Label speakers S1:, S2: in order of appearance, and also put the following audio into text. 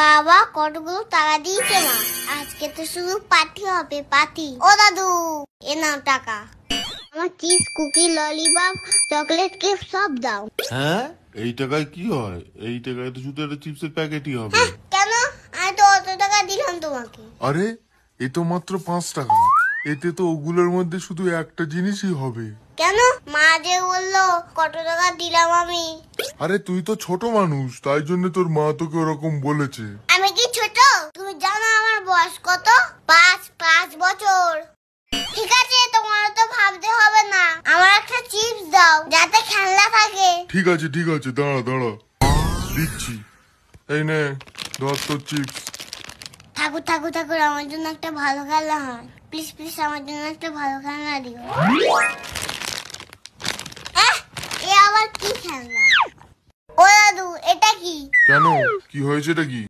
S1: বাবা কতগুলো টাকা দিয়েছে মা, আজকে তো শুধু পার্টি হবে পার্টি। ও দাদু এ নাও টাকা, আমার cheese cookie lollipop chocolate cake সব দাও।
S2: হ্যাঁ, এই টাকায় কি হয়? এই টাকায় তো শুধু একটা চিপসের প্যাকেটই হবে।
S1: কেন? আমি তো অত টাকা দিলাম তোমাকে।
S2: আরে এ তো মাত্র 5 টাকা, এতে তো ওগুলোর মধ্যে শুধু একটা জিনিসই হবে।
S1: কেন? মা যে বললো কত টাকা দিলাম আমি।
S2: আরে তুই তো ছোট মানুষ, তাই জন্য তোর মা তোকে ওরকম বলেছে।
S1: আমি কি ছোট? তুমি জানো আমার বয়স কত? 5 বছর। ঠিক আছে, তোমার তো ভাবতে হবে না, আমার একটা চিপস দাও যাতে খেলনা থাকে।
S2: ঠিক আছে দাঁড়া দিচ্ছি। এই নে ধর তোর চিপস।
S1: ঠাকুর আমার জন্য একটা ভালো খেলনা হয়, প্লিজ আমার জন্য একটা ভালো খেলনা দিও। এ আবার কি খেলনা? ও দাদু এটা কি?
S2: কেন, কি হয়েছে এটা কি?